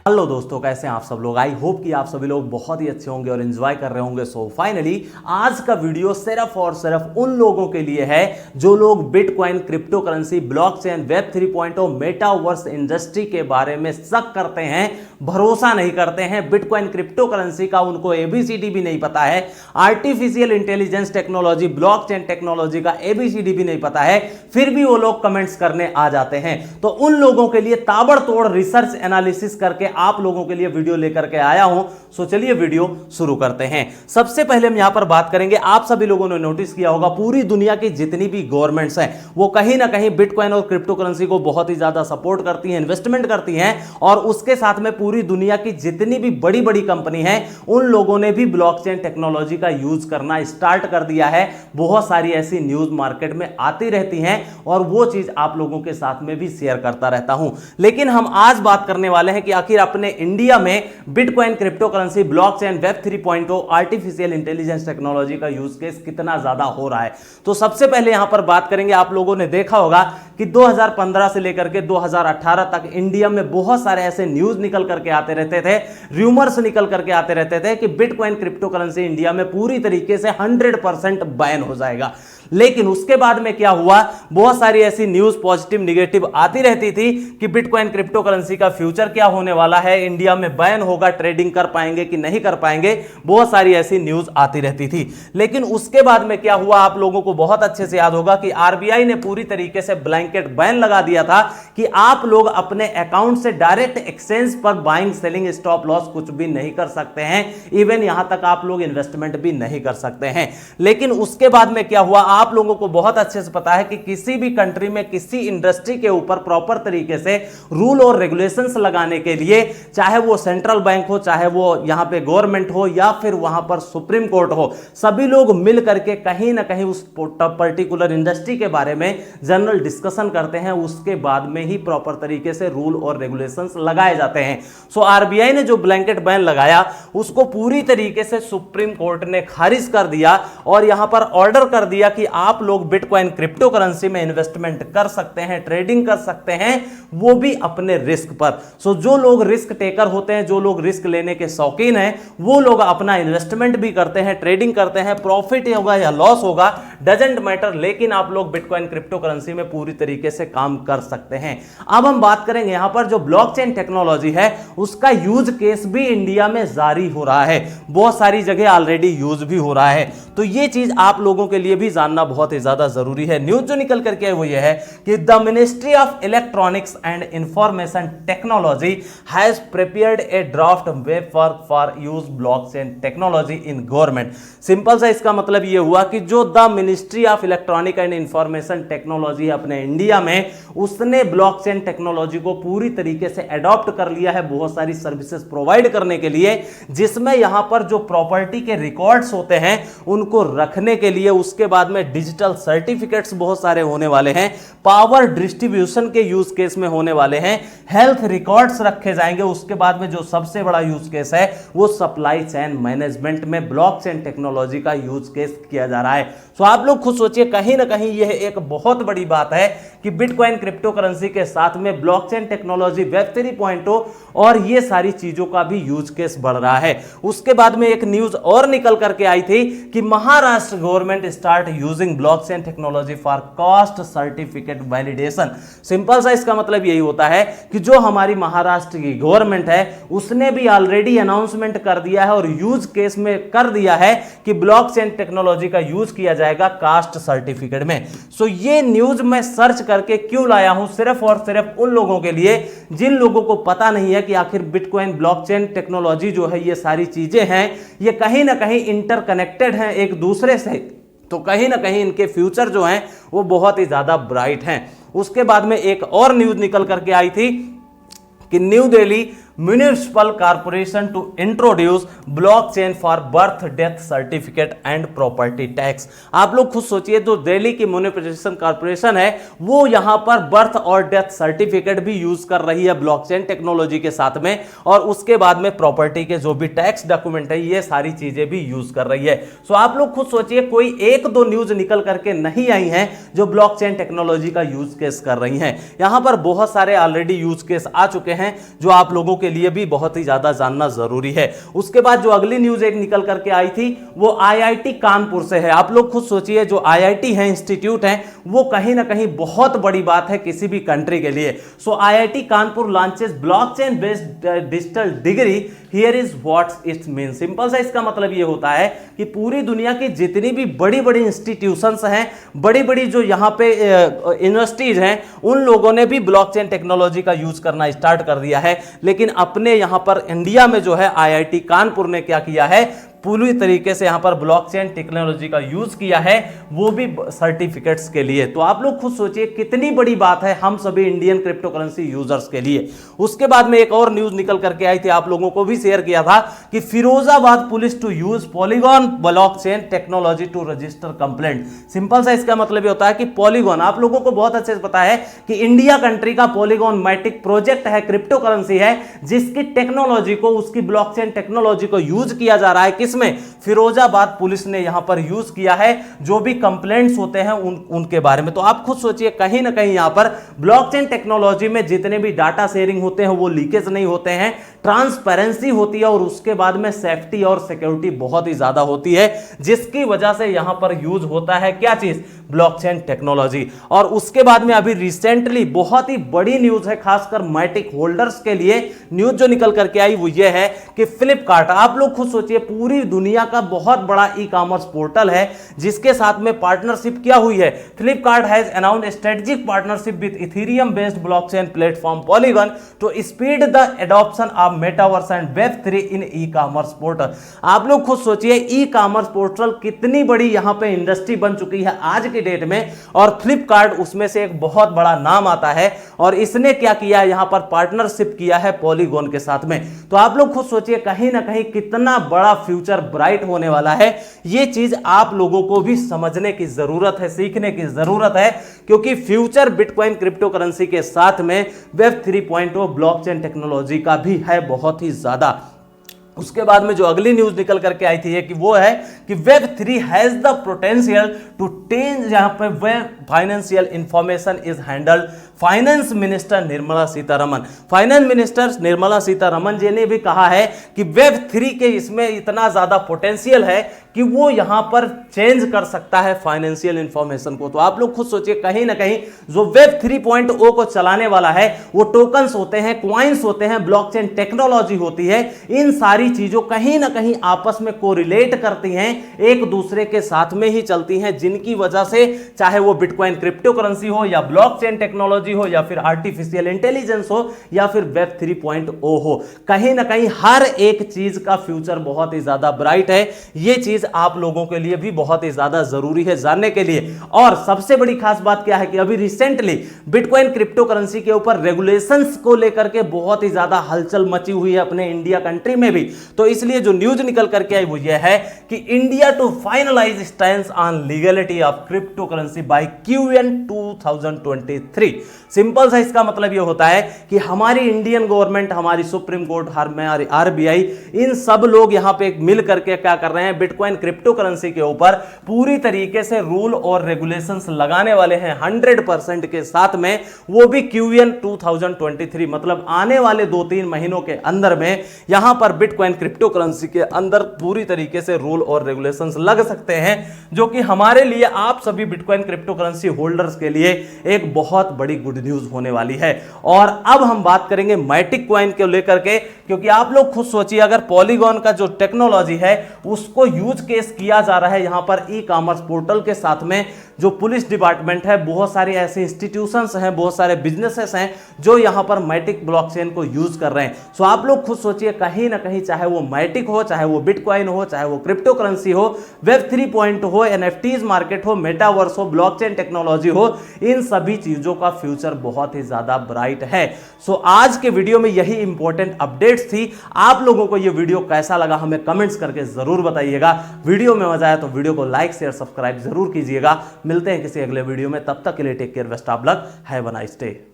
Hello दोस्तों, कैसे हैं आप सब लोग। आई होप कि आप सभी लोग बहुत ही अच्छे होंगे और एंजॉय कर रहे होंगे। सो फाइनली आज का वीडियो सिर्फ और सिर्फ उन लोगों के लिए है जो लोग bitcoin, crypto currency, blockchain, web 3.0, metaverse industry के बारे में शक करते हैं, भरोसा नहीं करते हैं। बिटकॉइन, क्रिप्टो करेंसी का उनको एबीसीडी भी नहीं पता है, artificial intelligence technology, blockchain technology का एबीसीडी भी नहीं पता है, फिर भी वो लोग कमेंट्स करने आ जाते हैं। तो उन लोगों के लिए ताबड़तोड़ रिसर्च एनालिसिस करके आप लोगों के लिए वीडियो लेकर के आया हूं। सो चलिए वीडियो शुरू करते हैं। सबसे पहले हम यहां पर बात करेंगे, आप सभी लोगों ने नोटिस किया होगा पूरी दुनिया की जितनी भी गवर्नमेंट्स हैं वो कहीं ना कहीं बिटकॉइन और क्रिप्टो करेंसी को बहुत ही ज्यादा सपोर्ट करती हैं, इन्वेस्टमेंट करती हैं। और उसके साथ में पूरी दुनिया की जितनी भी बड़ी बड़ी कंपनी हैं उन लोगों ने भी ब्लॉकचेन टेक्नोलॉजी का यूज करना स्टार्ट कर दिया है। बहुत सारी ऐसी न्यूज मार्केट में आती रहती हैं और वो चीज आप लोगों के साथ में भी शेयर करता रहता हूं। लेकिन हम आज बात करने वाले हैं कि आखिर अपने इंडिया में bitcoin, crypto currency, blockchain, web 3.0, artificial intelligence technology का यूज केस कितना ज्यादा हो रहा है। तो सबसे पहले यहां पर बात करेंगे, आप लोगों ने देखा होगा कि 2015 से लेकर के 2018 तक इंडिया में बहुत सारे ऐसे न्यूज निकल करके आते रहते थे, रूमर्स निकल करके आते रहते थे कि बिटकॉइन, क्रिप्टो करेंसी इंडिया में पूरी तरीके से 100% बैन हो जाएगा। लेकिन उसके बाद में क्या हुआ, बहुत सारी ऐसी न्यूज पॉजिटिव निगेटिव आती रहती थी कि बिटकॉइन, क्रिप्टो करेंसी का फ्यूचर क्या होने वाला है, इंडिया में बैन होगा, ट्रेडिंग कर पाएंगे कि नहीं कर पाएंगे, बहुत सारी ऐसी न्यूज आती रहती थी। लेकिन उसके बाद में क्या हुआ, आप लोगों को बहुत अच्छे से याद होगा कि आरबीआई ने पूरी तरीके से ब्लैंकेट बैन लगा दिया था कि आप लोग अपने अकाउंट से डायरेक्ट एक्सचेंज पर बाइंग, सेलिंग, स्टॉप लॉस कुछ भी नहीं कर सकते हैं। इवन यहां तक आप लोग इन्वेस्टमेंट भी नहीं कर सकते हैं। लेकिन उसके बाद में क्या हुआ, आप लोगों को बहुत अच्छे से पता है कि किसी भी कंट्री में किसी इंडस्ट्री के ऊपर प्रॉपर तरीके से रूल और रेगुलेशंस लगाने के लिए, चाहे वो सेंट्रल बैंक हो, चाहे वो यहां पे गवर्नमेंट हो या फिर वहां पर सुप्रीम कोर्ट हो, सभी लोग मिल करके कहीं ना कहीं उस पर्टिकुलर इंडस्ट्री के बारे में जनरल डिस्कशन करते हैं। उसके बाद में ही प्रॉपर तरीके से रूल और रेगुलेशंस लगाए जाते हैं। सो आरबीआई ने जो ब्लैंकेट बैन लगाया उसको पूरी तरीके से सुप्रीम कोर्ट ने खारिज कर दिया और यहां पर ऑर्डर कर दिया कि आप लोग बिटकॉइन, क्रिप्टो करेंसी में इन्वेस्टमेंट कर सकते हैं, ट्रेडिंग कर सकते हैं, वो भी अपने रिस्क पर। सो जो लोग रिस्क टेकर होते हैं, जो लोग रिस्क लेने के शौकीन हैं, वो लोग अपना इन्वेस्टमेंट भी करते हैं, ट्रेडिंग करते हैं, प्रॉफिट होगा या लॉस होगा डजंट मैटर, लेकिन आप लोग बिटकॉइन, क्रिप्टो करेंसी में पूरी तरीके से काम कर सकते हैं। अब हम बात करेंगे यहां पर जो ब्लॉकचेन टेक्नोलॉजी है उसका यूज केस भी इंडिया में जारी हो रहा है, बहुत सारी जगह ऑलरेडी यूज भी हो रहा है। तो ये चीज आप लोगों के लिए भी जानना बहुत ही ज्यादा जरूरी है। न्यूज जो निकल करके वो ये है कि the ministry of electronics and information technology has prepared a draft webwork for use blockchain technology in government. Simple सा इसका मतलब ये हुआ कि जो the ministry of electronic and information technology है अपने इंडिया में, उसने ब्लॉकचेन टेक्नोलॉजी को पूरी तरीके से अडॉप्ट कर लिया है बहुत सारी सर्विसेज प्रोवाइड करने के लिए, जिसमें यहां पर जो प्रॉपर्टी के रिकॉर्ड्स होते हैं उनको रखने के लिए, उसके बाद में डिजिटल सर्टिफिकेट्स बहुत सारे होने वाले हैं, पावर डिस्ट्रीब्यूशन के यूज केस में होने वाले हैं, हेल्थ रिकॉर्ड्स रखे जाएंगे। उसके बाद में जो सबसे बड़ा यूज केस है वो सप्लाई चेन मैनेजमेंट में ब्लॉकचेन टेक्नोलॉजी का यूज केस किया जा रहा है। तो आप लोग खुद सोचिए, कहीं ना कहीं यह एक बहुत बड़ी बात है कि बिटकॉइन, क्रिप्टो करेंसी के साथ में ब्लॉकचेन टेक्नोलॉजी, वेब 3.0 और ये सारी चीजों का भी यूज केस बढ़ रहा है। उसके बाद में एक न्यूज और निकल करके आई थी कि Maharashtra government start using blockchain technology for cost certificate validation. Simple सा इसका मतलब यही होता है कि जो हमारी महाराष्ट्र की गवर्नमेंट है उसने भी ऑलरेडी अनाउंसमेंट कर दिया है और यूज केस में कर दिया है कि ब्लॉकचेन टेक्नोलॉजी का यूज किया जाएगा कास्ट सर्टिफिकेट में। सो ये न्यूज मैं सर्च करके क्यों लाया हूं, सिर्फ और सिर्फ उन लोगों के लिए जिन लोगों को पता नहीं है कि आखिर बिटकॉइन, ब्लॉकचेन टेक्नोलॉजी जो है, ये सारी चीजें हैं, ये कहीं ना कहीं इंटरकनेक्टेड हैं एक दूसरे से। तो कहीं ना कहीं इनके फ्यूचर जो हैं वो बहुत ही ज्यादा ब्राइट हैं। उसके बाद में एक और न्यूज निकल करके आई थी कि New Delhi municipal corporation to introduce blockchain for birth death certificate and property tax. आप लोग खुद सोचिए, जो दिल्ली की म्युनिसिपल कॉर्पोरेशन है वो यहां पर बर्थ और डेथ सर्टिफिकेट भी यूज कर रही है ब्लॉकचेन टेक्नोलॉजी के साथ में, और उसके बाद में प्रॉपर्टी के जो भी टैक्स डॉक्यूमेंट है ये सारी चीजें भी यूज कर रही है। सो आप लोग खुद सोचिए, कोई एक दो न्यूज निकल करके नहीं आई हैं जो ब्लॉकचेन टेक्नोलॉजी का यूज केस कर रही हैं। यहां पर बहुत सारे ऑलरेडी यूज केस आ चुके हैं जो आप लोगों के लिए भी बहुत ही ज्यादा जानना जरूरी है। उसके बाद जो अगली न्यूज एक निकल करके आई थी वो आईआईटी कानपुर से है। आप लोग खुद सोचिए, जो आईआईटी है, इंस्टीट्यूट है, वो कहीं ना कहीं बहुत बड़ी बात है किसी भी कंट्री के लिए। सो IIT Kanpur launches blockchain based digital degree, here is what it mean. Simple सा इसका मतलब ये होता है कि पूरी दुनिया की जितनी भी बड़ी बड़ी इंस्टीट्यूशंस हैं, बड़ी बड़ी जो यहाँ पे यूनिवर्सिटीज हैं, उन लोगों ने भी ब्लॉकचेन टेक्नोलॉजी का यूज करना स्टार्ट कर दिया है। लेकिन अपने यहाँ पर इंडिया में जो है आईआईटी कानपुर ने क्या किया है, पूरी तरीके से यहां पर ब्लॉकचेन टेक्नोलॉजी का यूज किया है, वो भी सर्टिफिकेट्स के लिए। तो आप लोग खुद सोचिए कितनी बड़ी बात है हम सभी इंडियन क्रिप्टो करेंसी यूजर्स के लिए। उसके बाद में एक और न्यूज निकल करके आई थी, आप लोगों को भी शेयर किया था कि Firozabad police to use Polygon blockchain technology to register complaint. Simple सा इसका मतलब ये होता है कि पॉलीगॉन, आप लोगों को बहुत अच्छे से पता है कि इंडिया कंट्री का पॉलीगॉन मैटिक प्रोजेक्ट है, क्रिप्टो करेंसी है, जिसकी टेक्नोलॉजी को, उसकी ब्लॉकचेन टेक्नोलॉजी को यूज किया जा रहा है। में फिरोजाबाद पुलिस ने यहां पर यूज किया है, जो भी कंप्लेंट्स होते हैं उनके बारे में। तो आप खुद सोचिए, कहीं ना कहीं यहां पर ब्लॉकचेन टेक्नोलॉजी में जितने भी डाटा शेयरिंग होते हैं वो लीकेज नहीं होते हैं, ट्रांसपेरेंसी होती है और उसके बाद में सेफ्टी और सिक्योरिटी बहुत ही ज्यादा होती है, जिसकी वजह से यहां पर यूज होता है क्या चीज, ब्लॉकचेन टेक्नोलॉजी। और उसके बाद में अभी रिसेंटली बहुत ही बड़ी न्यूज है, खासकर मैटिक होल्डर्स के लिए न्यूज जो निकल करके आई वो ये है कि फ्लिपकार्ट, आप लोग खुद सोचिए, पूरी दुनिया का बहुत बड़ा ई कॉमर्स पोर्टल है जिसके साथ में पार्टनरशिप क्या हुई है। Flipkart has announced strategic partnership with Ethereum based blockchain platform Polygon to speed the adoption of metaverse and वेब3 इन ई कॉमर्स पोर्टल। आप लोग खुद सोचिए, ई कॉमर्स पोर्टल कितनी बड़ी यहां पे इंडस्ट्री बन चुकी है आज के डेट में, और फ्लिपकार्ट उसमें से एक बहुत बड़ा नाम आता है, और इसने क्या किया, यहां पर पार्टनरशिप किया है पॉलीगॉन के साथ में। तो आप लोग खुद सोचिए कहीं ना कहीं कितना बड़ा फ्यूचर ब्राइट होने वाला है। यह चीज आप लोगों को भी समझने की जरूरत है, सीखने की जरूरत है, क्योंकि फ्यूचर बिटकॉइन क्रिप्टो करेंसी के साथ में वेब 3.0 ब्लॉकचेन टेक्नोलॉजी का भी है बहुत ही ज्यादा। उसके बाद में जो अगली न्यूज निकल करके आई थी कि वो है कि Web3 has the potential to change, यहां पे web financial information is handled. Finance minister Nirmala Sitharaman, finance minister Nirmala Sitharaman ji ने भी कहा है कि Web3 के इसमें इतना ज्यादा पोटेंशियल है कि वो यहां पर चेंज कर सकता है फाइनेंशियल इंफॉर्मेशन को। तो आप लोग खुद सोचिए, कहीं ना कहीं जो वेब 3.0 को चलाने वाला है वो टोकन्स होते हैं, क्वाइंस होते हैं, ब्लॉकचेन टेक्नोलॉजी होती है, इन सारी चीजों कहीं ना कहीं आपस में कोरिलेट करती हैं, एक दूसरे के साथ में ही चलती हैं, जिनकी वजह से चाहे वो बिटकॉइन क्रिप्टो करेंसी हो या ब्लॉकचेन टेक्नोलॉजी हो या फिर आर्टिफिशियल इंटेलिजेंस हो या फिर वेब 3.0 हो, कहीं ना कहीं हर एक चीज का फ्यूचर बहुत ही ज्यादा ब्राइट है। ये चीज आप लोगों के लिए भी बहुत ही ज्यादा जरूरी है जानने के लिए। और सबसे बड़ी खास बात क्या है कि अभी रिसेंटली बिटकॉइन क्रिप्टो करेंसी के ऊपर रेगुलेशंस को लेकर के बहुत ही ज्यादा हलचल मची हुई है अपने इंडिया कंट्री में भी। तो इसलिए जो न्यूज निकल करके आई वो ये है कि India to finalise stand on legality of crypto currency by QN 2023। Simple सा इसका मतलब ये होता है कि हमारी इंडियन गवर्नमेंट, हमारी सुप्रीम कोर्ट, हमारी RBI, इन सब लोग यहां पे मिल करके क्या कर रहे हैं, बिटकॉइन क्रिप्टो करेंसी के ऊपर पूरी तरीके से रूल और रेगुलेशंस लगाने वाले हैं 100% के साथ में, वो भी QN 2023, मतलब आने वाले 2-3 महीनों के अंदर में यहां पर बिटकॉइन क्रिप्टो करेंसी के अंदर पूरी तरीके से रूल और रेगुलेशंस लग सकते हैं, जो कि हमारे लिए, आप सभी बिटकॉइन क्रिप्टो करेंसी होल्डर्स के लिए एक बहुत बड़ी गुड न्यूज होने वाली है। और अब हम बात करेंगे मैटिक कॉइन को लेकर के, क्योंकि आप लोग खुद सोचिए, अगर पॉलीगॉन का जो टेक्नोलॉजी है उसको यूज केस किया जा रहा है यहां पर ई कॉमर्स पोर्टल के साथ में, जो पुलिस डिपार्टमेंट है, बहुत सारे ऐसे इंस्टीट्यूशंस हैं, बहुत सारे बिजनेसेस हैं जो यहां पर मैटिक ब्लॉकचेन को यूज कर रहे हैं। सो आप लोग खुद सोचिए, कहीं ना कहीं चाहे वो मैटिक हो, चाहे वो बिटकॉइन हो, चाहे वो क्रिप्टो करेंसी हो, वेब 3.0 हो, NFTs मार्केट हो, मेटावर्स हो, ब्लॉकचेन टेक्नोलॉजी हो, इन सभी चीजों का फ्यूचर बहुत ही ज्यादा ब्राइट है। सो आज के वीडियो में यही इंपॉर्टेंट अपडेट्स थी। आप लोगों को यह वीडियो कैसा लगा हमें कमेंट्स करके जरूर बताइएगा। वीडियो में मजा आया तो वीडियो को लाइक, शेयर, सब्सक्राइब जरूर कीजिएगा। मिलते हैं किसी अगले वीडियो में, तब तक के लिए take care, best of luck, have a nice day.